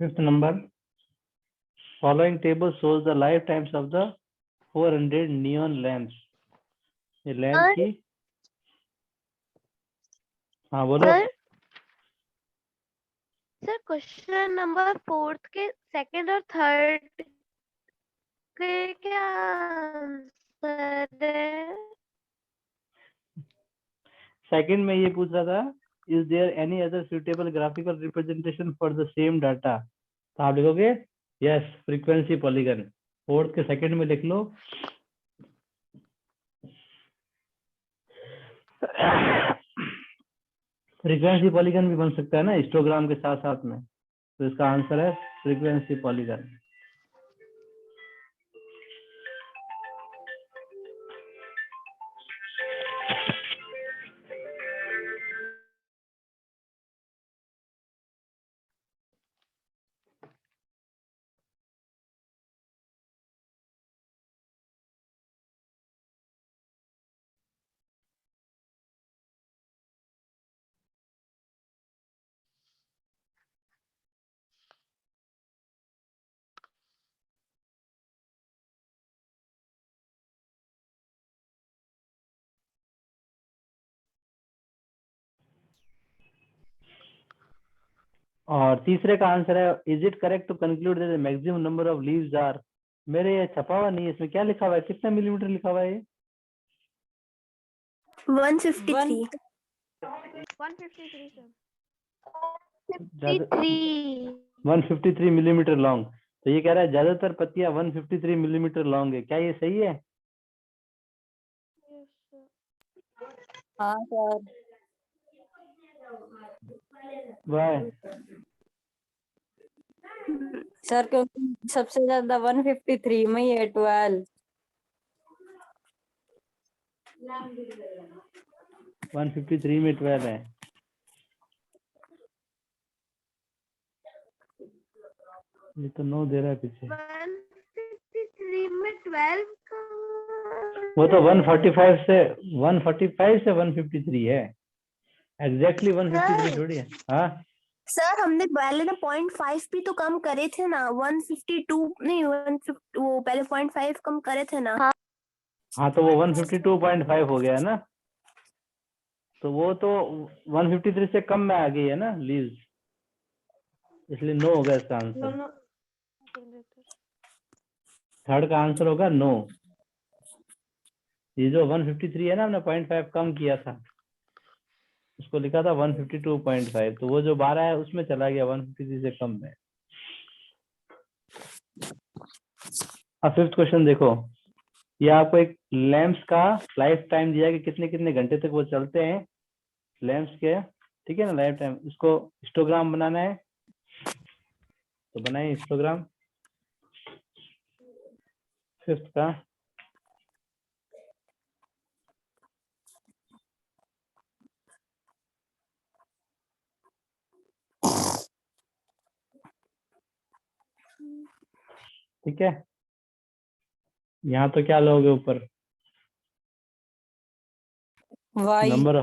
Fifth number. Following table shows the lifetimes of the 400 neon lamps. ये lamp की, हाँ बोलो। सर क्वेश्चन नंबर 4 के सेकंड और थर्ड के क्या आंसर है? सेकंड में ये पूछ रहा था, is there any other suitable graphical representation for the same data? तो आप लिखोगे यस, फ्रीक्वेंसी पॉलीगन। फोर्थ के सेकंड में लिख लो फ्रीक्वेंसी पॉलीगन भी बन सकता है ना हिस्टोग्राम के साथ साथ में, तो इसका आंसर है फ्रीक्वेंसी पॉलीगन। और तीसरे का आंसर है, is it correct to conclude that the maximum number of leaves are. मेरे ये छपा हुआ नहीं है, इसमें क्या लिखा हुआ है, कितना मिलीमीटर लिखा हुआ है ये? 153 153 153 मिलीमीटर लॉन्ग। तो ये कह रहा है ज्यादातर पत्तियां 153 मिलीमीटर लॉन्ग है, क्या ये सही है? हाँ सर। वाह, सर क्योंकि सबसे ज्यादा 153 में ही है 12। 153 में 12 है। ये तो 9 दे रहा है पीछे। 153 में 12 का वो तो 145 से 153 है, एग्जैक्टली 153 थोड़ी है। हाँ सर हमने पहले ना 0.5 भी तो कम करे थे ना, 152 नहीं 150, वो पहले 0.5 कम करे थे ना। हाँ तो वो 152.5 हो गया है ना, तो वो तो 153 से कम में आ गई है ना लीव्स, इसलिए नो होगा इसका आंसर। थर्ड का आंसर होगा नो। ये जो 153 है ना, हमने 0.5 कम किया था, उसको लिखा था 152.5, तो वो जो 12 है उसमें चला गया, 153 से कम में। अब फिफ्थ क्वेश्चन देखो, ये आपको एक लैंप्स का लाइफ टाइम दिया है कि कितने कितने घंटे तक वो चलते हैं लैंप्स के, ठीक है ना, लाइफ टाइम। इसको हिस्टोग्राम बनाना है, तो बनाइए हिस्टोग्राम फिफ्थ का। ठीक है, यहाँ तो क्या लोगे ऊपर वाई। नंबर,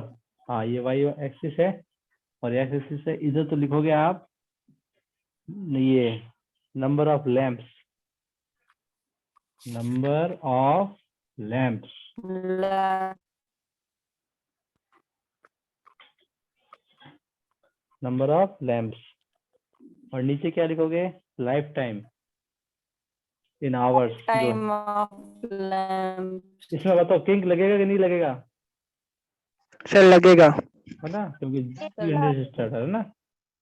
हाँ ये वाई एक्सिस है, और एक्स एक्सिस है, इधर तो लिखोगे आप ये number of lamps, number of lamps, number of lamps, और नीचे क्या लिखोगे, life time in hours. Time of lamp. इसमें बताओ किंक लगेगा कि नहीं लगेगा? सर लगेगा। है ना, क्योंकि 300 से स्टार्ट है ना,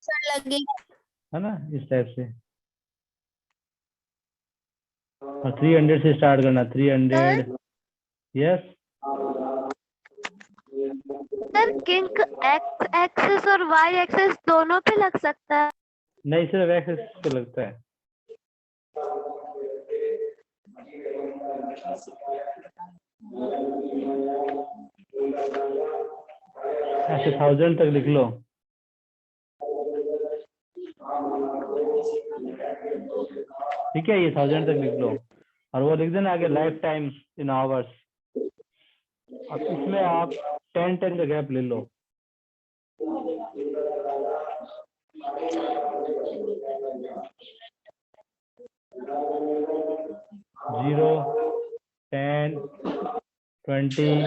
सर लगेगा। है ना, इस टाइप से। और 300 से स्टार्ट करना, 300। Yes sir kink x axis और वाई एक्सिस दोनों पे लग सकता है? नहीं, सिर्फ एक्स एक्सिस पे लगता है। ऐसे 1000 तक लिख लो। ठीक है, ये 1000 तक लिख लो, और वो लिख देना आगे लाइफ टाइम इन आवर्स। अब इसमें आप 10 का गैप ले लो। 0, 10, 20,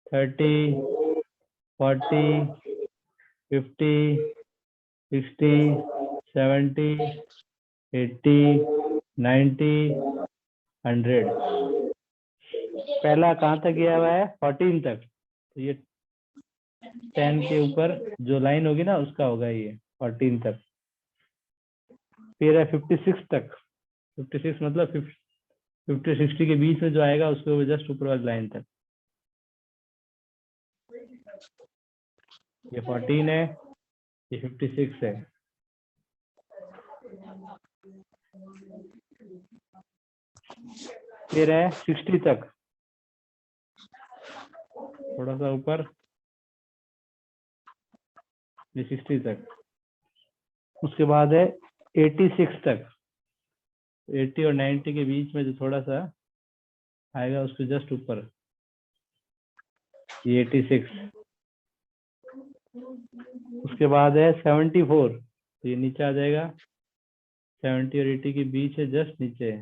30, 40, 50, 60, 70, 80, 90, 100। पहला कहाँ तक गया हुआ है? 14 तक। तो ये 10 के ऊपर जो लाइन होगी ना उसका होगा ये 14 तक। फिर है 56 तक। 56 मतलब 50 60 के बीच में जो आएगा उसको जस्ट ऊपर वाली लाइन तक। ये 14 है, ये 56 है। फिर है 60 तक, थोड़ा सा ऊपर, ये 60 तक। उसके बाद है 86 तक, 80 और 90 के बीच में जो थोड़ा सा आएगा उसके जस्ट ऊपर, ये 86। उसके बाद है 74, तो ये नीचे आ जाएगा, 70 और 80 के बीच है, जस्ट नीचे है,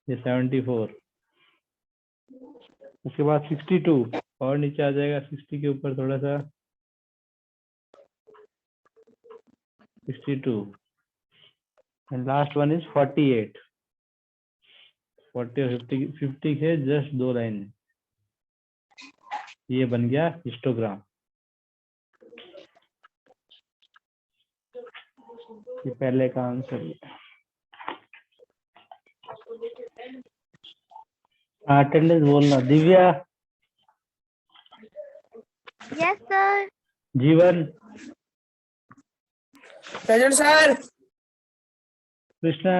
ये 74। उसके बाद 62 और नीचे आ जाएगा, 60 के ऊपर थोड़ा सा, 62। And last one is 48। 40 और 50 के जस्ट दो लाइन, ये बन गया हिस्टोग्राम। ये पहले का आंसर। अटेंडेंस बोलना। Divya, yes sir. Jeevan, present sir. Krishna,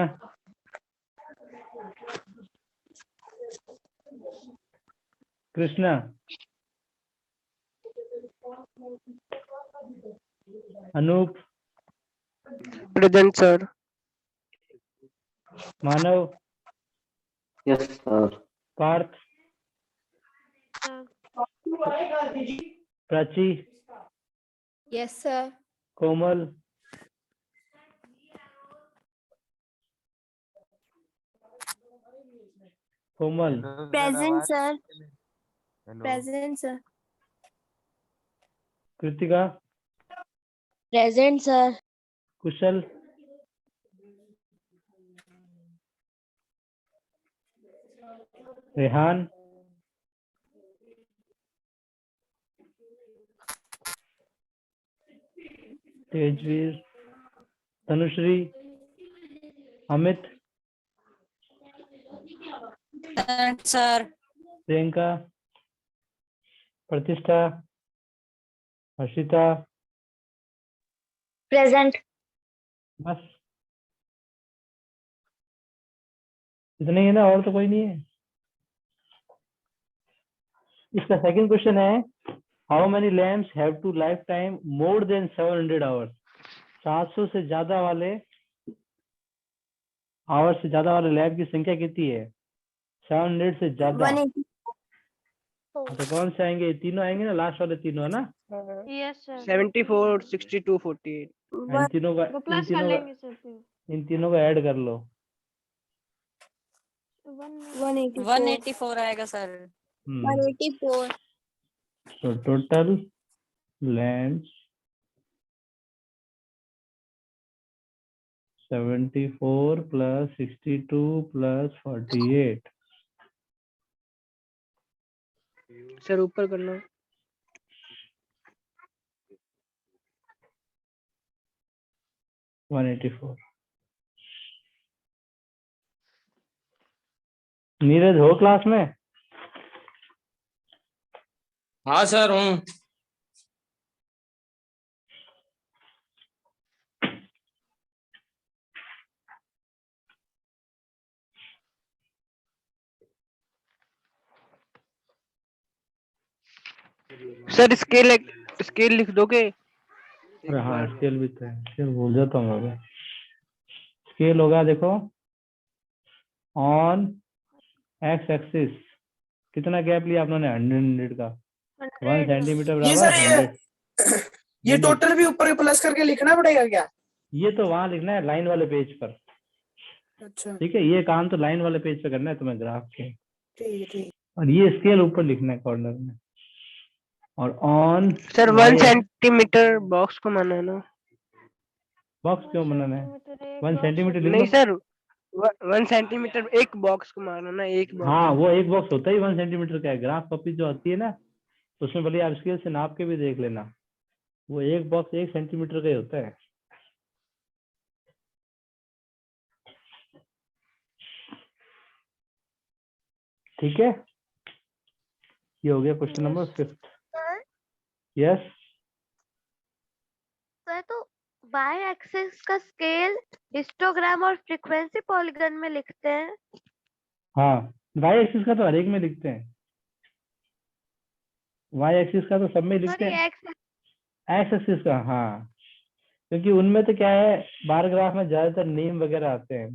Krishna, Anoop, present sir. Manav, yes sir. Parth, Prachi, yes sir. Komal, Komal, present sir. Present sir. Kritika, present sir. Kushal, Rehan, Tejveer, Tanushree, Amit, sir. Priyanka, Pratishtha, Harshita, present. बस इतने ही है ना, और तो कोई नहीं है। इसका सेकंड क्वेश्चन है, how many lamps have to life time more than 700 hours. 700 से ज्यादा वाले आवर्स से ज्यादा वाले लैम्प की संख्या कितनी है? 700 से ज्यादा। 180। तो कौन से आएंगे? तीनों आएंगे ना, लास्ट वाले तीनों, है ना? Yes sir. 74, 62, 48। इन तीनों का वो प्लस कर लेंगे सर फिर। इन तीनों का ऐड कर लो। 184 आएगा सर। 184। तो total lamps 74 plus 62 plus 48। Sir ऊपर करना। 184। नीरज हो क्लास में? हाँ सर हूँ। सर स्केल लिख दोगे? अरे हाँ, स्केल भी तो है, स्केल भूल जाता हूँ मैं। स्केल होगा, देखो, ऑन एक्स एक्सिस कितना गैप लिया आप लोगों ने? 100 का 1 सेंटीमीटर ये बराबर सर 100 ये टोटल भी ऊपर प्लस करके लिखना पड़ेगा क्या? ये तो वहां लिखना है लाइन वाले पेज पर। अच्छा ठीक है, ये काम तो लाइन वाले पेज पे करना है तुम्हें ग्राफ के, ठीक है ठीक और ये स्केल ऊपर लिखना है कॉर्नर में। और ऑन सर 1 सेंटीमीटर बॉक्स को माना है ना? बॉक्स क्यों बनाना है? सेंटीमीटर एक 1 बॉक्स सेंटीमीटर लिख नहीं लो। सर, 1 सेंटीमीटर एक बॉक्स को माना ना, एक हाँ, बॉक्स। वो एक बॉक्स होता ही 1 सेंटीमीटर का है। ग्राफ कॉपी जो आती है ना, उसमें भले आप स्केल से नाप के भी देख लेना, वो एक बॉक्स 1 सेंटीमीटर का ही होता है। ठीक है, ये हो गया question number 5। Sir yes, sir तो बाय एक्सिस का स्केल हिस्टोग्राम और फ्रीक्वेंसी पॉलीगन में लिखते हैं। हाँ, वाई एक्सिस का तो हर एक में लिखते हैं, वाई एक्सिस का तो सब में लिखते सॉरी हैं। एक्स एक्स एक्सिस का, हाँ, क्योंकि उनमें तो क्या है, बार ग्राफ में ज्यादातर नेम वगैरह आते हैं,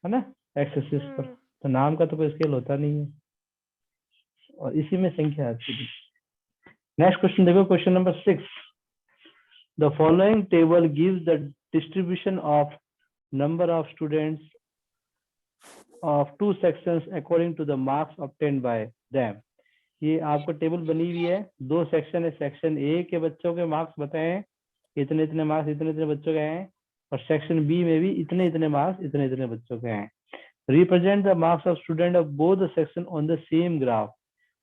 है ना, एक्स एक्सिस पर, तो नाम का तो कोई स्केल होता नहीं है, और इसी में संख्या आती है। नेक्स्ट क्वेश्चन देखो, question number 6। The following table gives the distribution of number of students of two sections according to the marks obtained by them। ये आपको टेबल बनी हुई है, 2 सेक्शन है। सेक्शन ए के बच्चों के मार्क्स बताए हैं, इतने इतने मार्क्स इतने इतने बच्चों के हैं, और सेक्शन बी में भी इतने इतने मार्क्स इतने इतने बच्चों के हैं। Represent the marks of student of both the section on the same graph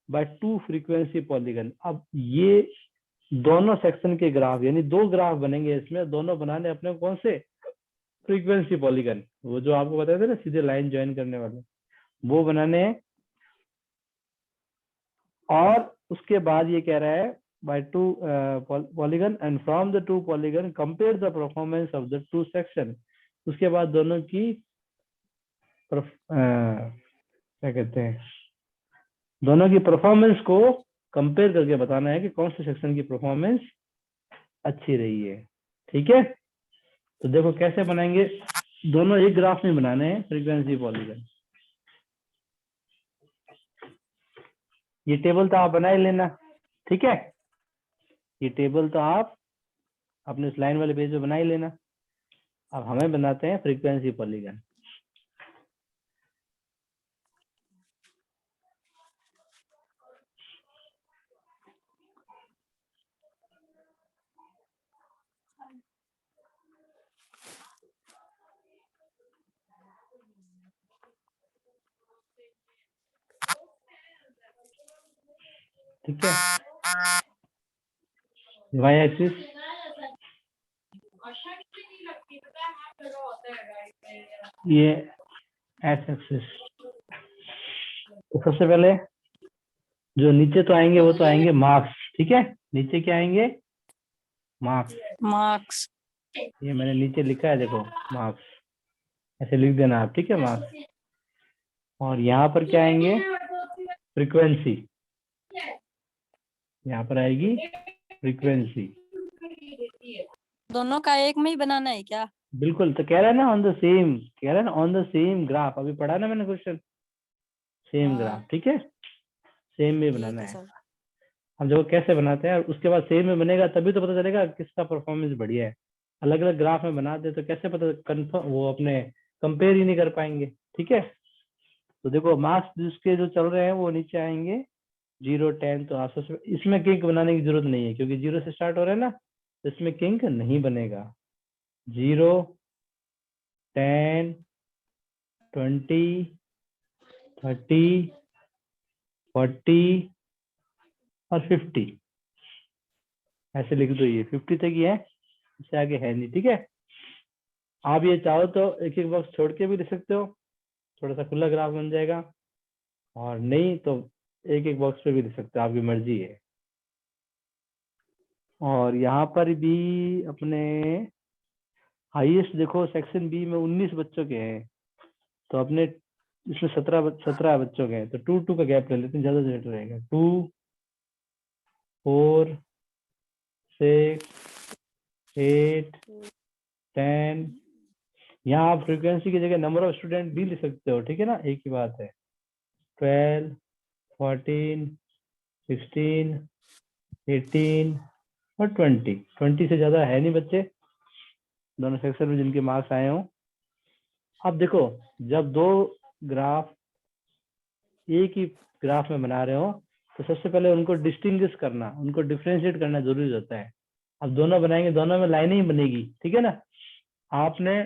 by 2 frequency polygon. अब ये दोनों सेक्शन के ग्राफ, यानी 2 ग्राफ बनेंगे इसमें, दोनों बनाने अपने कौन से, फ्रीक्वेंसी पॉलीगन, वो जो आपको बताए थे ना सीधे लाइन ज्वाइन करने वाले, वो बनाने हैं। और उसके बाद ये कह रहा है by 2 polygon and from the 2 polygon compare the performance of the 2 section. उसके बाद दोनों की क्या कहते हैं, दोनों की परफॉर्मेंस को कंपेयर करके बताना है कि कौन से सेक्शन की परफॉर्मेंस अच्छी रही है। ठीक है, तो देखो कैसे बनाएंगे, दोनों एक ग्राफ में बनाने हैं फ्रीक्वेंसी पॉलीगन। ये टेबल तो आप बना ही लेना, ठीक है, ये टेबल तो आप अपने इस लाइन वाले पेज पे बना ही लेना। अब हमें बनाते हैं फ्रीक्वेंसी पॉलीगन। ठीक है, वाई एक्सिस, ये एक्स एक्सिस। तो सबसे पहले जो नीचे तो आएंगे वो तो आएंगे मार्क्स। ठीक है, नीचे क्या आएंगे, मार्क्स। मार्क्स। ये मैंने नीचे लिखा है, देखो मार्क्स, ऐसे लिख देना आप, ठीक है, मार्क्स। और यहाँ पर क्या आएंगे, फ्रीक्वेंसी, यहाँ पर आएगी फ्रीक्वेंसी। दोनों का एक में ही बनाना है क्या? बिल्कुल, तो कह रहा है ना ऑन द सेम, कह रहा है ना ऑन द सेम ग्राफ, अभी पढ़ा ना मैंने क्वेश्चन, सेम हाँ। ग्राफ। ठीक है, सेम में ठीक बनाना है है। सर। हम देखो कैसे बनाते हैं, और उसके बाद सेम में बनेगा तभी तो पता चलेगा किसका परफॉर्मेंस बढ़िया है। अलग अलग ग्राफ में बनाते तो कैसे पता कंफर्म, वो अपने कंपेयर ही नहीं कर पाएंगे। ठीक है, तो देखो मार्क्स जिसके जो चल रहे हैं वो नीचे आएंगे 0, 10। तो आप इसमें किंक बनाने की जरूरत नहीं है, क्योंकि 0 से स्टार्ट हो रहा है ना, तो इसमें किंक नहीं बनेगा। 0, 10, 20, 30, 40 और 50, ऐसे लिख दो। ये 50 तक ही है, इससे आगे है नहीं। ठीक है, आप ये चाहो तो एक एक बॉक्स छोड़ के भी लिख सकते हो, थोड़ा सा खुला ग्राफ बन जाएगा, और नहीं तो एक एक बॉक्स पे भी लिख सकते हो, आपकी मर्जी है। और यहाँ पर भी अपने हाईएस्ट देखो, सेक्शन बी में 19 बच्चों के हैं, तो अपने इसमें 17 बच्चों के हैं, तो 2 का गैप ले लेते हैं, ज्यादा बेटर रहेगा। 2, 4, 6, 8, 10। यहाँ आप फ्रीक्वेंसी की जगह नंबर ऑफ स्टूडेंट भी लिख सकते हो, ठीक है ना, एक ही बात है। 12, 14, 16, 18 और 20 से ज्यादा है नहीं बच्चे दोनों सेक्शन में जिनके मार्क्स आए हों। अब देखो, जब दो ग्राफ एक ही ग्राफ में बना रहे हो तो सबसे पहले उनको डिस्टिंग्विश करना, उनको डिफरेंशिएट करना जरूरी होता है। अब दोनों बनाएंगे, दोनों में लाइनें ही बनेगी, ठीक है ना। आपने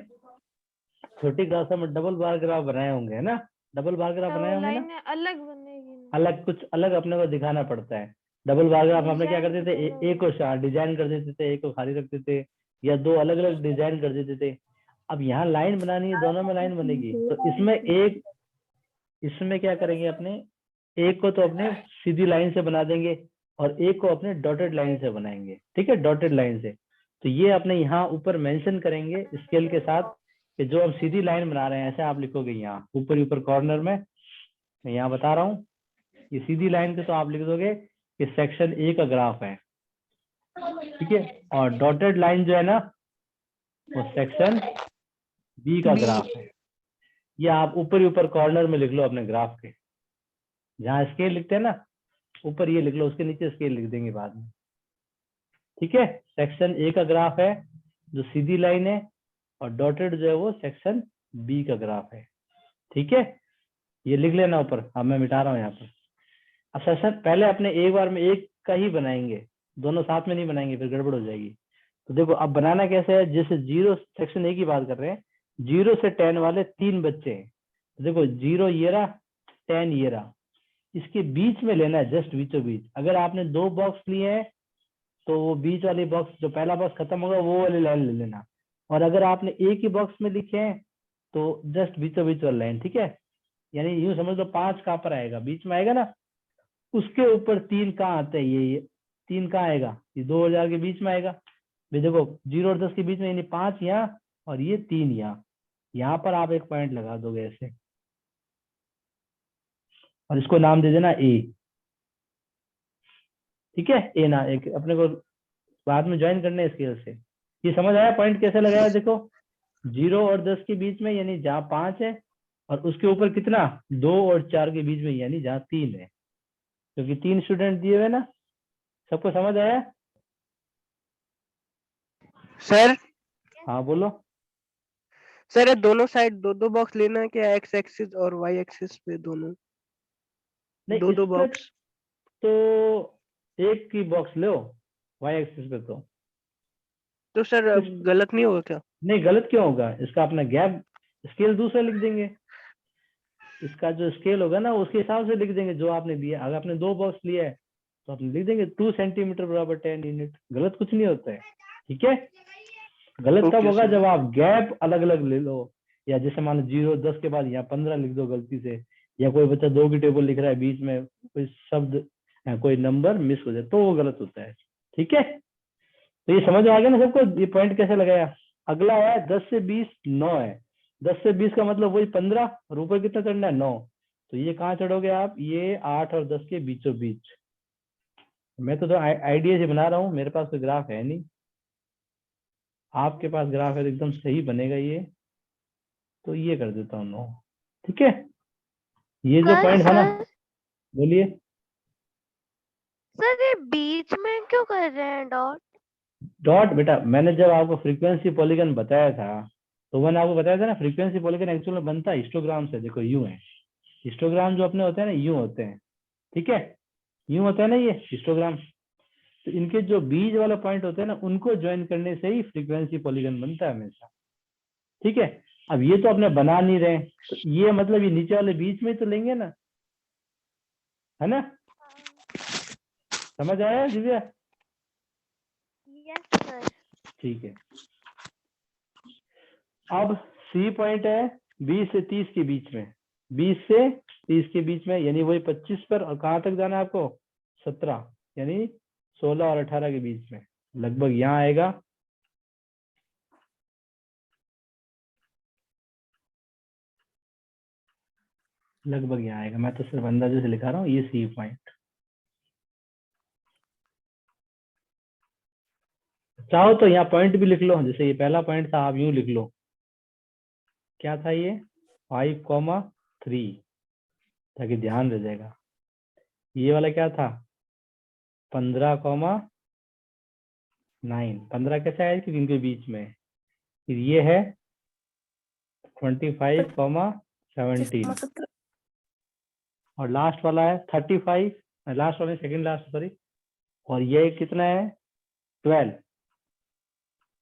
छोटी क्लासों में डबल बार ग्राफ बनाए होंगे, है ना, डबल बार ग्राफ बनाए होंगे ना, लाइन अलग बनेगी। अलग कुछ अलग अपने को दिखाना पड़ता है। डबल बार ग्राफ हमने क्या करते थे, एक को डिजाइन कर देते थे, एक को खाली रखते थे, या दो अलग अलग डिजाइन कर देते थे। अब यहाँ लाइन बनानी है, दोनों में लाइन बनेगी, तो इसमें क्या करेंगे, अपने एक को तो अपने सीधी लाइन से बना देंगे और एक को अपने डॉटेड लाइन से बनाएंगे, ठीक है, डॉटेड लाइन से। तो ये अपने यहाँ ऊपर मेंशन करेंगे स्केल के साथ कि जो हम सीधी लाइन बना रहे हैं, ऐसे आप लिखोगे यहाँ ऊपर ऊपर कॉर्नर में। मैं यहाँ बता रहा हूँ, ये सीधी लाइन पे तो आप लिख दोगे कि सेक्शन ए का ग्राफ है, ठीक है, और डॉटेड लाइन जो है ना वो सेक्शन बी का ग्राफ है। ये आप ऊपर ऊपर कॉर्नर में लिख लो अपने ग्राफ के, जहाँ स्केल लिखते हैं ना ऊपर ये लिख लो, उसके नीचे स्केल लिख देंगे बाद में, ठीक है। सेक्शन ए का ग्राफ है जो सीधी लाइन है, और डॉटेड जो है वो सेक्शन बी का ग्राफ है, ठीक है। ये लिख लेना ऊपर, अब मैं मिटा रहा हूँ यहाँ पर। अब सेक्शन पहले अपने एक बार में एक का ही बनाएंगे, दोनों साथ में नहीं बनाएंगे, फिर गड़बड़ हो जाएगी। तो देखो अब बनाना कैसे है, जैसे जीरो, सेक्शन ए की बात कर रहे हैं, 0 से 10 वाले 3 बच्चे हैं, तो देखो 0 ये रहा, 10 ये रहा, इसके बीच में लेना है, जस्ट बीचों बीच। अगर आपने 2 बॉक्स लिए हैं तो वो बीच वाले बॉक्स, जो पहला बॉक्स खत्म होगा वो वाली लाइन ले लेना, और अगर आपने एक ही बॉक्स में लिखे हैं तो जस्ट बीचों बीच वाली लाइन, ठीक है। यानी यूं समझ लो 5 कहाँ पर आएगा, बीच में आएगा ना, उसके ऊपर 3 कहाँ आते हैं, ये 3 कहाँ आएगा, ये 2000 के बीच में आएगा। भाई देखो 0 और 10 के बीच में, यानी 5 यहाँ और ये 3 यहाँ पर आप एक पॉइंट लगा दोगे ऐसे, और इसको नाम दे देना ए, ठीक है। ए ना, एक अपने को बाद में ज्वाइन करने स्केल से। ये समझ आया पॉइंट कैसे लगाया, देखो 0 और 10 के बीच में, यानी जहाँ 5 है, और उसके ऊपर कितना, 2 और 4 के बीच में, यानी जहाँ 3 है, क्योंकि 3 स्टूडेंट दिए हुए ना। सबको समझ आया? सर हाँ बोलो। सर ये दोनों साइड दो दो बॉक्स लेना है क्या, एक्स एक्सिस और वाई एक्सिस पे दोनों नहीं, दो इस पे बॉक्स? तो एक की बॉक्स लो वाई एक्सिस पे, तो सर अब गलत नहीं होगा क्या? नहीं गलत क्यों होगा, इसका अपना गैप स्केल दूसरा लिख देंगे, इसका जो स्केल होगा ना उसके हिसाब से लिख देंगे जो आपने दिया। अगर आपने 2 बॉक्स लिया है तो आपने लिख देंगे 2 सेंटीमीटर बराबर 10 यूनिट, गलत कुछ नहीं होता है, ठीक है। गलत तब Okay, होगा sir. जब आप गैप अलग अलग ले लो, या जैसे मान लो 0 10 के बाद यहाँ 15 लिख दो गलती से, या कोई बच्चा 2 की टेबल लिख रहा है, बीच में कोई शब्द कोई नंबर मिस हो जाए तो वो गलत होता है, ठीक है। तो ये समझ आ गया ना सबको, ये पॉइंट कैसे लगाया। अगला है 10 से 20 9 है, 10 से 20 का मतलब वही 15, और ऊपर कितना चढ़ना है 9, तो ये कहाँ चढ़ोगे आप, ये 8 और 10 के बीचों बीच। मैं तो आइडिया से बना रहा हूँ, मेरे पास कोई ग्राफ है नहीं, आपके पास ग्राफ है तो एकदम सही बनेगा ये, तो ये कर देता हूँ 9, ठीक है। ये जो पॉइंट था ना, बोलिए। सर ये बीच में क्यों कर रहे हैं डॉट? डॉट बेटा, मैंने जब आपको फ्रीक्वेंसी पॉलीगन बताया था तो मैंने आपको बताया था ना, फ्रीक्वेंसी पॉलीगन एक्चुअल में बनता है हिस्टोग्राम से। देखो यूं है, हिस्टोग्राम जो अपने होते हैं ना यूं होते हैं, ठीक है, यूं होता है ना ये हिस्टोग्राम। तो इनके जो बीच वाला पॉइंट होते हैं ना, उनको ज्वाइन करने से ही फ्रीक्वेंसी पॉलीगन बनता है हमेशा, ठीक है। अब ये तो अपने बना नहीं रहे, तो ये मतलब ये नीचे वाले बीच में तो लेंगे ना, है ना। समझ आया दिव्या? Yes sir. ठीक है। अब सी पॉइंट है 20 से 30 के बीच में, 20 से 30 के बीच में, यानी वही 25 पर, और कहाँ तक जाना है आपको 17, यानी 16 और 18 के बीच में, लगभग यहाँ आएगा। लगभग यहाँ आएगा, मैं तो सिर्फ अंदाजे से लिखा रहा हूँ, ये सी पॉइंट। चाहो तो यहाँ पॉइंट भी लिख लो, जैसे ये पहला पॉइंट था, आप यूं लिख लो, क्या था ये 5,3, ताकि ध्यान रह जाएगा। ये वाला क्या था 15,9, 15 कैसे आया क्योंकि इनके बीच में। फिर ये है 25,17 और लास्ट वाला है 35, लास्ट वाला सेकंड लास्ट सॉरी, और ये कितना है 12।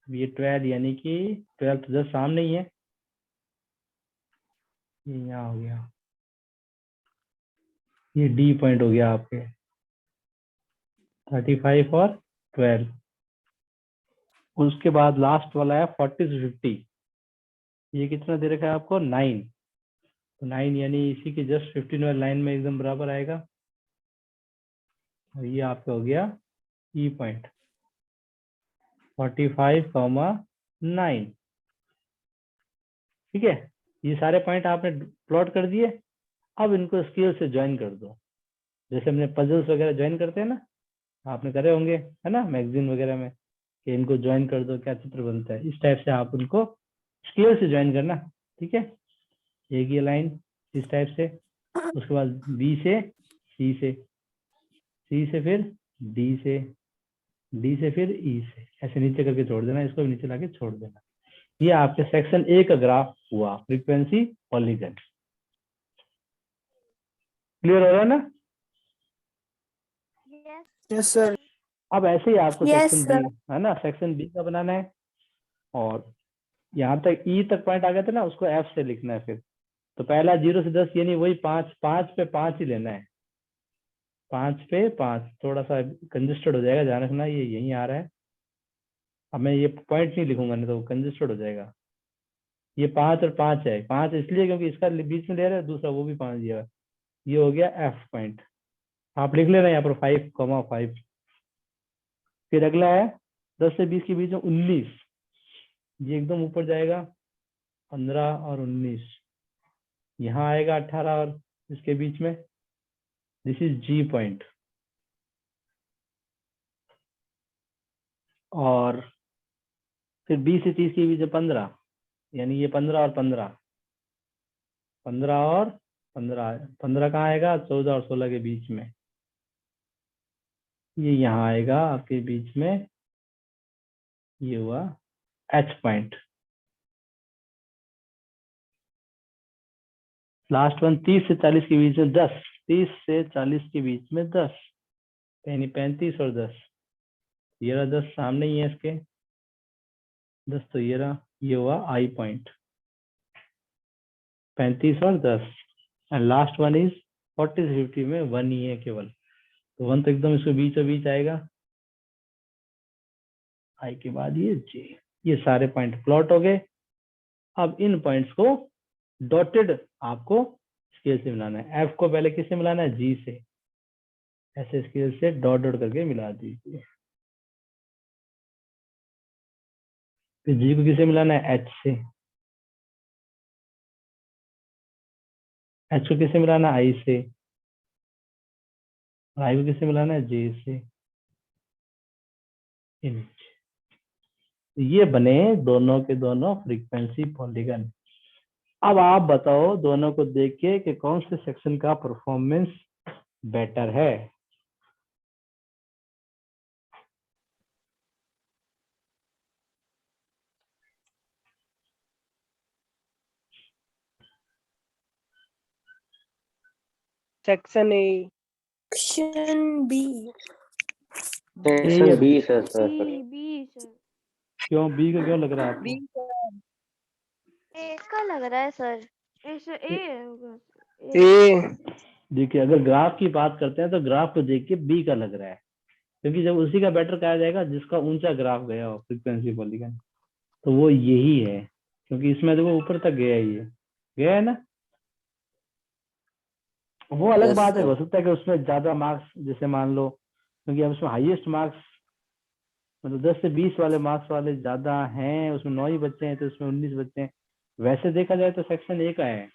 ये 12 यानी कि 12 तो जस्ट सामने ही है, ये यहाँ हो गया, ये डी पॉइंट हो गया आपके 35 और 12। उसके बाद लास्ट वाला है 40 से 50, ये कितना दे रखा है आपको 9, तो 9 यानी इसी के जस्ट 15 वाली लाइन में एकदम बराबर आएगा, और ये आपका हो गया ई पॉइंट 45,9। ठीक है, ये सारे पॉइंट आपने प्लॉट कर दिए। अब इनको स्केल से ज्वाइन कर दो, जैसे हमने पजल्स वगैरह ज्वाइन करते हैं ना, आपने करे होंगे है ना मैगजीन वगैरह में, कि इनको ज्वाइन कर दो क्या चित्र बनता है, इस टाइप से आप उनको स्केल से ज्वाइन करना। ठीक है, एक ये लाइन इस टाइप से, उसके बाद बी से सी से, सी से फिर डी से, डी से फिर ई से, ऐसे नीचे करके छोड़ देना, इसको भी नीचे लाके छोड़ देना। ये आपके सेक्शन ए का ग्राफ हुआ, फ्रीक्वेंसी पॉलीगन। क्लियर हो रहा है ना? Yes sir. अब ऐसे ही आपको Yes, सेक्शन बी है ना, सेक्शन बी का बनाना है, और यहाँ तक ई तक पॉइंट आ गए थे ना, उसको एफ से लिखना है फिर। तो पहला 0 से 10 यानी वही 5, 5 पे 5 ही लेना है, 5 पे 5, थोड़ा सा कंजेस्टेड हो जाएगा, ध्यान रखना ये यहीं आ रहा है। अब मैं ये पॉइंट नहीं लिखूंगा, नहीं तो कंजेस्टेड हो जाएगा। ये 5 और 5 है, 5 इसलिए क्योंकि इसका बीच में ले रहा है, दूसरा वो भी 5 दिया, ये हो गया एफ पॉइंट। आप लिख लेना यहाँ पर 5,5। फिर अगला है 10 से 20 के बीच में 19, ये एकदम ऊपर जाएगा, 15 और 19, यहाँ आएगा 18 और इसके बीच में, दिस इज जी पॉइंट। और फिर 20 से 30 के बीच में 15, यानी ये 15 और 15, 15 और 15, 15 कहाँ आएगा 14 और 16 के बीच में, ये यहाँ आएगा आपके बीच में, ये हुआ एच पॉइंट। लास्ट वन 30 से 40 के बीच में 10, 30 से 40 के बीच में 10, यानी 35 और 10, ये रहा 10 सामने ही है इसके, 10 तो ये रहा, ये हुआ आई पॉइंट 35 और 10। एंड लास्ट वन इज 40 से 50 में 1 ही है केवल, तो 1 तो एकदम इसके बीचों बीच आएगा, आई के बाद ये जे। ये सारे पॉइंट प्लॉट हो गए। अब इन पॉइंट्स को डॉटेड आपको स्केल से मिलाना है। एफ को पहले किससे मिलाना है, जी से, ऐसे स्केल से डॉट डॉट करके मिला दीजिए। फिर जी को किससे मिलाना है, एच से, एच को किससे मिलाना है, आई से, आई को किससे मिलाना है, जे से। ये बने दोनों के दोनों फ्रीक्वेंसी पॉलीगन। अब आप बताओ दोनों को देख के कि कौन से सेक्शन का परफॉर्मेंस बेटर है। Section A. Section B. Section B sir. B sir. क्यों बी का क्यों लग रहा है आपको? बी ए का लग रहा है सर, ऐसे ए होगा। ए। देखिए अगर ग्राफ की बात करते हैं तो ग्राफ को देख के बी का लग रहा है, क्योंकि जब उसी का बेटर कहा जाएगा जिसका ऊंचा ग्राफ गया हो फ्रीक्वेंसी पॉलीगन, तो वो यही है, क्योंकि इसमें देखो ऊपर तक गया है, ये गया है ना। वो अलग Yes, बात है, sir. हो सकता है कि उसमें ज्यादा मार्क्स जैसे मान लो, क्योंकि अब उसमें हाईएस्ट मार्क्स मतलब 10 से 20 वाले मार्क्स वाले ज्यादा हैं, उसमें 9 ही बच्चे हैं तो उसमें 19 बच्चे हैं। वैसे देखा जाए तो सेक्शन ए का है,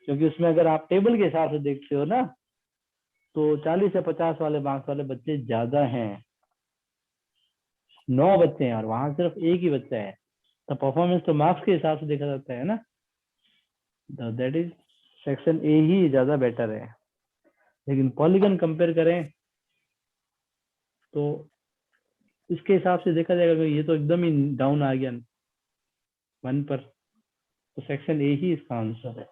क्योंकि उसमें अगर आप टेबल के हिसाब से देखते हो ना, तो 40 से 50 वाले मार्क्स वाले बच्चे ज्यादा हैं, 9 बच्चे हैं और वहां सिर्फ एक ही बच्चा है, तो परफॉर्मेंस तो मार्क्स के हिसाब से देखा जाता है ना, दैट इज सेक्शन ए ही ज्यादा बेटर है। लेकिन पॉलीगन कंपेयर करें तो इसके हिसाब से देखा जाएगा कि ये तो एकदम ही डाउन आ गया 1 पर, तो सेक्शन ए ही इसका आंसर है।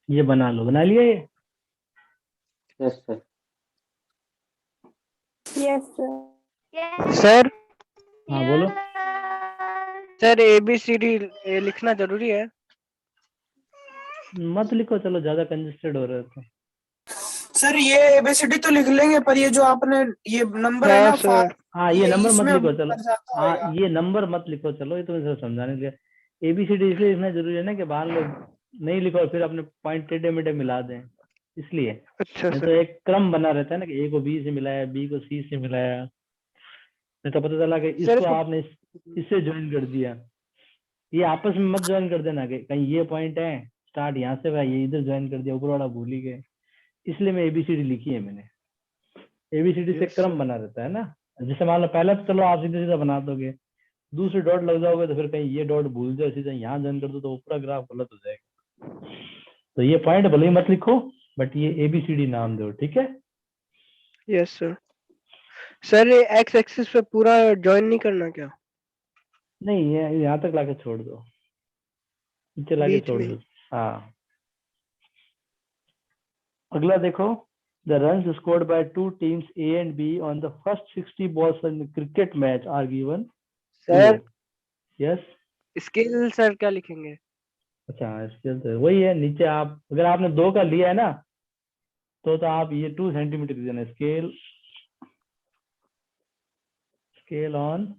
ये बना लो, बना लिया ये? Yes sir. Yes sir. Sir हाँ बोलो। सर ABCD लिखना जरूरी है? मत लिखो, चलो ज्यादा कंजेस्टेड हो रहे हो। सर ये ABCD तो लिख लेंगे, पर ये जो आपने ये नंबर है हाँ ना सर। हाँ ये नंबर मत इसमें लिखो, चलो। भर जाता हाँ होगा। ये नंबर मत लिखो, चलो ये तुम्हें सब समझाने के लिए। ABCD इसलिए लिखना जरूरी है ना कि बाहर लोग नहीं लिखो और फिर अपने पॉइंट टेढ़े मेढ़े मिला दें, इसलिए। अच्छा नहीं तो सर। एक क्रम बना रहता है ना कि A को B से मिलाया, B को C से मिलाया, नहीं तो पता चला कि सर इसको आपने इससे ज्वाइन कर दिया। ये आपस में मत ज्वाइन कर देना कि कहीं ये पॉइंट है स्टार्ट यहाँ से हुआ, ये इधर ज्वाइन कर दिया, ऊपर वाला भूल ही गए। इसलिए मैं ABCD लिखी है मैंने। ABCD से Yes, क्रम sir. बना रहता है ना। जैसे मान लो पहला तो चलो आप सीधे सीधा बना दोगे, दूसरे डॉट लग जाओगे तो फिर कहीं ये डॉट भूल जाओ, सीधा यहाँ ज्वाइन कर दो तो पूरा ग्राफ गलत हो जाएगा। तो ये पॉइंट भले ही मत लिखो, बट ये ABCD नाम दो, ठीक है? Yes sir. सर ये एक्स एक्सिस पे पूरा ज्वाइन नहीं करना क्या? नहीं ये यहाँ तक लाके छोड़ दो, नीचे लाके बीच छोड़ में? दो। हाँ अगला देखो, the runs scored by two teams A and B on the first 60 balls in the cricket match are given below. Sir Yes. Skill sir क्या लिखेंगे? अच्छा स्केल तो वही है, नीचे आप अगर आपने 2 का लिया है ना तो आप ये 2 सेंटीमीटर लिख देना, स्केल ऑन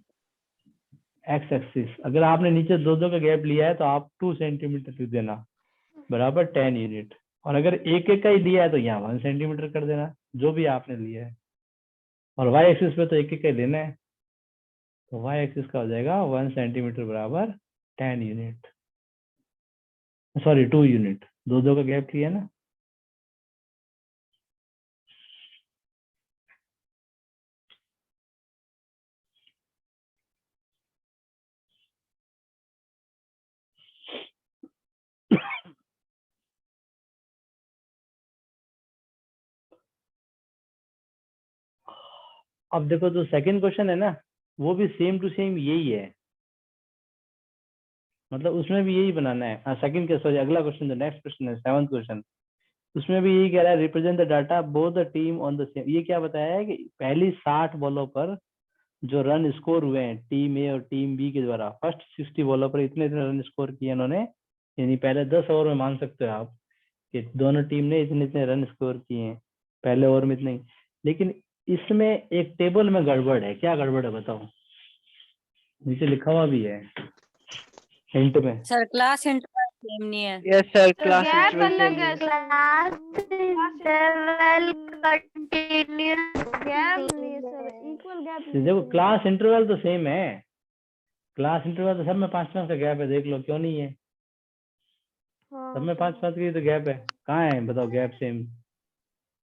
एक्स एक्सिस। अगर आपने नीचे 2 का गैप लिया है तो आप 2 सेंटीमीटर लिख देना, बराबर 10 यूनिट। और अगर एक का ही लिया है तो यहाँ 1 सेंटीमीटर कर देना, जो भी आपने लिया है। और वाई एक्सिस पे तो एक का ही लेना है, तो वाई एक्सिस का हो जाएगा 1 सेंटीमीटर बराबर 10 यूनिट, सॉरी 2 यूनिट। 2 का गैप लिया ना। अब देखो जो सेकंड क्वेश्चन है ना वो भी सेम टू सेम यही है, मतलब उसमें भी यही बनाना है। सेकंड के सॉरी अगला क्वेश्चन जो नेक्स्ट क्वेश्चन है 7th क्वेश्चन, उसमें भी यही कह रहा है represent the data both the team on the same. ये क्या बताया है कि पहली 60 बॉलों पर जो रन स्कोर हुए हैं टीम ए और टीम बी के द्वारा, फर्स्ट 60 बॉलों पर इतने इतने रन स्कोर किए इन्होंने, यानी पहले 10 ओवर में मान सकते हो आप कि दोनों टीम ने इतने इतने रन स्कोर किए हैं, पहले ओवर में इतने ही। लेकिन इसमें एक टेबल में गड़बड़ है। क्या गड़बड़ है बताओ? नीचे लिखा हुआ भी है हिंट में। सर क्लास इंटरवल सेम नहीं है। Yes sir class gap interval अलग है, same class interval continuous gap नहीं है सर, इक्वल गैप देखो क्लास इंटरवल तो सेम है, क्लास इंटरवल तो सब में 5-5 का गैप है, देख लो क्यों नहीं है? सब में 5-5 की तो गैप है, कहाँ है बताओ गैप सेम?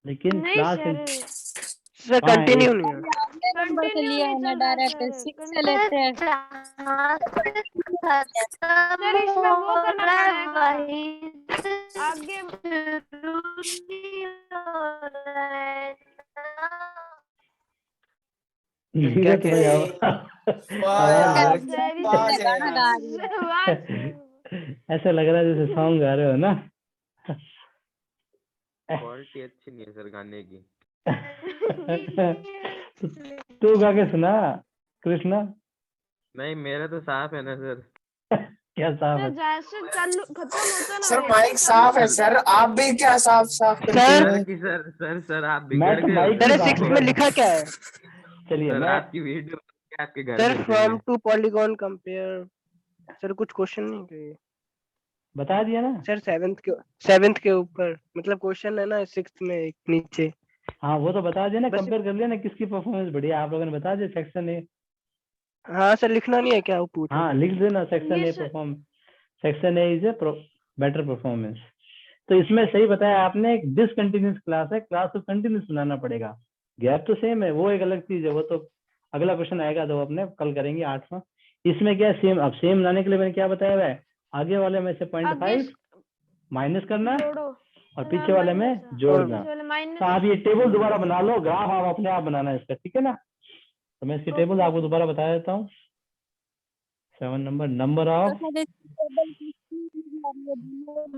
लेकिन नहीं क्लास सर, सर हाँ, कंटिन्यू एक- नहीं है। अगले नंबर से कंटिन्यू लिया है नहीं ना, चल रहा डायरेक्ट सर, 6 से लेते हैं। सर इसमें वो करना पड़ेगा, आगे शुरू नहीं हो रहा है धीरे क्या तो कह रहे भाई वाह आवाज यार, बहुत- क्या सर आवाज है गाना यार। गा रही है। ऐसा लग रहा है जैसे सॉन्ग गा रहे हो ना। क्वालिटी अच्छी नहीं है सर गाने की। तू गा के सुना कृष्णा। नहीं मेरा तो साफ है ना सर। क्या साफ है? जैसे चालू खत्म होता ना सर वैसे माइक साफ है सर, आप भी क्या साफ साफ करते सर हैं? सर की सर आप मैं बिगड़ तो गए हो माइक सर। की सर बात 6 कर में रहा हूँ। लिखा क्या है? चलिए सर मैं आपकी वीडियो आपके घर सर भेजेंगे। From two polygon compare. Sir कुछ क्वेश्चन नहीं चाहिए बता दिया ना। सर? 7th के ऊपर मतलब क्वेश्चन है ना 6th में एक नीचे। हाँ वो तो बता दिया ना, बस कंपेयर कर लिया ना किसकी परफॉर्मेंस बढ़िया, आप लोगों ने बता दिया सेक्शन ए। हाँ सर लिखना नहीं है क्या? वो पूछ हाँ रहे लिख थे। देना सेक्शन ये A perform, section A is a better performance. तो इसमें सही बताया आपने, एक डिसकंटिन्यूस क्लास है, क्लास को कंटिन्यूस बनाना पड़ेगा। गैप तो सेम है, वो एक अलग चीज है, वो तो अगला क्वेश्चन आएगा तो अपने कल करेंगे 8वां। इसमें क्या सेम, अब सेम बनाने के लिए मैंने क्या बताया हुआ है, आगे वाले में से 0.5 माइनस करना जोड़ो और पीछे वाले में जोड़ना। पीछे वाले माइनस। तो आप ये टेबल दोबारा बना लो, ग्राफ आप अपने आप बनाना है इसका, ठीक है ना? तो मैं इसकी टेबल आपको दोबारा बता देता हूँ। 7 नंबर ऑफ, सर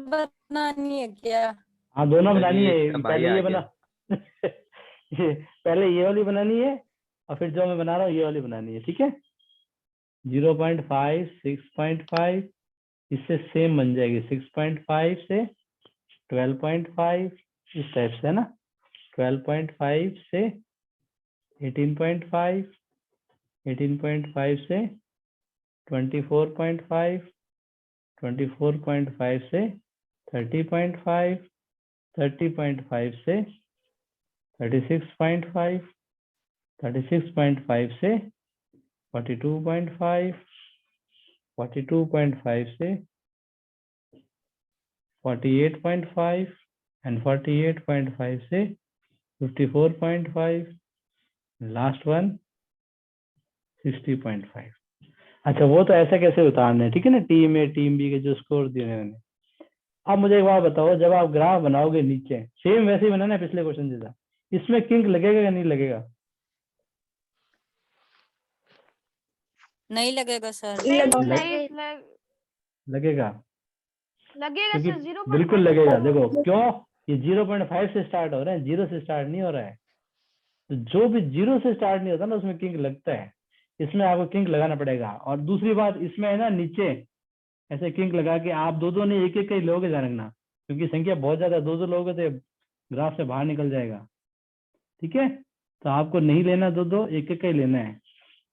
बनानी है क्या? हाँ दोनों सर, बनानी ये है। इसका भाई पहले आ ये गया। बना ये पहले ये वाली बनानी है और फिर जो मैं बना रहा हूँ ये वाली बनानी है, ठीक है। 0.5 6.5 इससे सेम बन जाएगी, 6.5 से 12.5 इस टाइप से है ना, 12.5 से 18.5, 18.5 से 24.5, 24.5 से 30.5, 30.5 से 36.5, 36.5 से 42.5, 42.5 से 48.5 and 48.5 से 54.5, लास्ट वन 60.5। अच्छा वो तो ऐसा कैसे उतारने हैं, ठीक है ना, टीम ए टीम बी के जो स्कोर दिए हैं मैंने। अब मुझे एक बात बताओ, जब आप ग्राफ बनाओगे नीचे सेम वैसे ही बनाना है पिछले क्वेश्चन जैसा, इसमें किंक लगेगा या नहीं लगेगा? नहीं लगेगा सर। लगेगा लगेगा क्योंकि सर, 0.5 बिल्कुल लगेगा। देखो क्यों, ये 0.5 से स्टार्ट हो रहे हैं, 0 से स्टार्ट नहीं हो रहा है। तो जो भी 0 से स्टार्ट नहीं होता ना उसमें किंक लगता है, इसमें आपको किंक लगाना पड़ेगा। और दूसरी बात इसमें है ना, नीचे ऐसे किंक लगा के आप दो ने एक एक का ही लोगे, ध्यान रखना, क्योंकि संख्या बहुत ज्यादा, दो लोगे तो ग्राफ से बाहर निकल जाएगा, ठीक है। तो आपको नहीं लेना दो, एक एक का ही लेना है।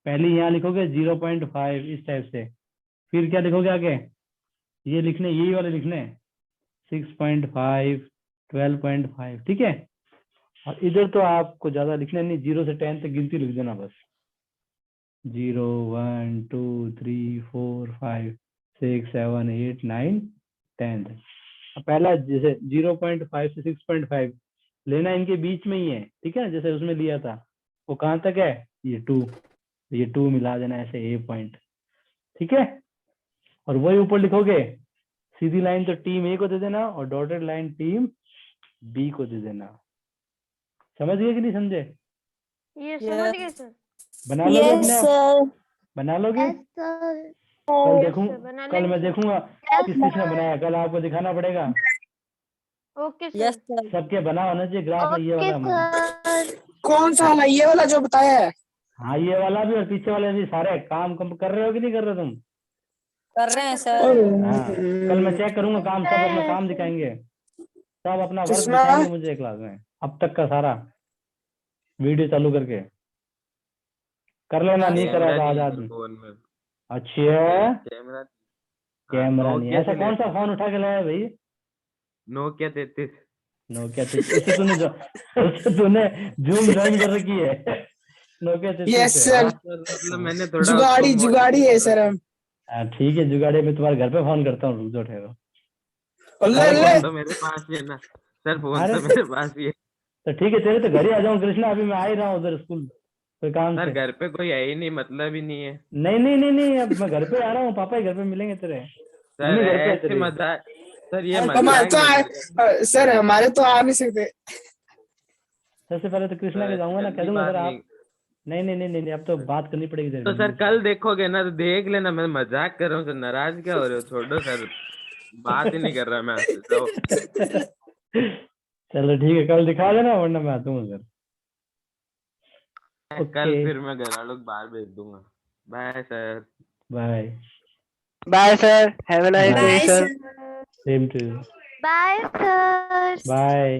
पहले यहाँ लिखोगे 0.5 इस टाइप से, फिर क्या लिखोगे आगे, ये लिखने, यही वाले लिखने 6.5, 12.5, ठीक है। और इधर तो आपको ज्यादा लिखना नहीं, 0 से 10 तक गिनती लिख देना बस, 0 1 2 3 4 5 6 7 8 9 10 तक। पहला जैसे 0.5 से 6.5 लेना इनके बीच में ही है, ठीक है, जैसे उसमें लिया था। वो कहाँ तक है, ये 2, ये 2 मिला देना ऐसे ए पॉइंट, ठीक है। और वही ऊपर लिखोगे, सीधी लाइन तो टीम ए को दे देना और डॉटेड लाइन टीम बी को दे देना। समझ गए कि नहीं समझे? ये समझ गए सर। बना लोगे यस अपने आप, सर। बना लोगे? सर कल देखूं, बना कल मैं लेंगे। देखूंगा किस किसने बनाया, कल आपको दिखाना पड़ेगा। Okay yes sir. सर। सबके बना होना चाहिए ग्राफ में, ये ओके वाला। सर। कौन सा वाला, ये वाला जो बताया है? हाँ ये वाला भी और पीछे वाले भी, सारे काम कम कर रहे हो कि नहीं कर रहे तुम? कर रहे हैं सर। हाँ कल मैं चेक करूंगा काम, सब अपना काम दिखाएंगे, सब अपना वर्क कृष्णा, दिखाएंगे मुझे क्लास में, अब तक का सारा वीडियो चालू करके कर लेना, नहीं करा कैमरा तो नहीं है आज सर आदमी। फोन में। अच्छा कैमरा। कैमरा नहीं, नोकिया ऐसा से कौन सा लेते फोन उठा के लाया भाई? नोकिया 33। नोकिया 33, इससे तूने जूम ज्वाइन कर रखी है नोकिया 33 यस से। सर। हाँ सर, मतलब मैंने थोड़ा उसको जुगाड़ी जुगाड़ी है मॉडिफाई सर कर। हम। ठीक है जुगाड़े में तुम्हारे घर पे फोन करता हूँ, रुक जाओ ठहरो। अल्ले अरे अल्ले। फोन तो मेरे पास ही है ना सर, फोन अरे तो मेरे पास ही है। तो ठीक है, तेरे तो घर ही आ जाऊँ कृष्णा, अभी मैं आ ही रहा हूँ उधर स्कूल कोई काम सर से। घर पे कोई है ही नहीं, मतलब ही नहीं है। नहीं नहीं नहीं नहीं, अब मैं घर पे आ रहा हूँ, पापा ही घर पे मिलेंगे तेरे, सर मम्मी घर पे है ऐसे तेरे। मजाक, सर ये हमारे मजाक तो नहीं कर रहे। सर हमारे तो आ नहीं सकते। सबसे पहले तो कृष्णा सर के ऐसी जाऊंगा ना, कह जल्दी दूंगा सर बात नहीं। आप, नहीं नहीं नहीं नहीं, अब तो बात करनी पड़ेगी तेरे तो सर मम्मी कल से। देखोगे ना तो देख लेना, मैं मजाक कर रहा हूँ सर, नाराज क्या हो रहे हो, छोड़ो सर, बात ही नहीं कर रहा मैं आपसे तो। चलो ठीक है, कल दिखा देना वरना मैं आता हूँ घर। कल ओके फिर मैं घर वालों को बाहर भेज दूंगा। Bye sir. Bye. Bye sir, have a nice day bye, sir. Same to you, bye sir. Bye.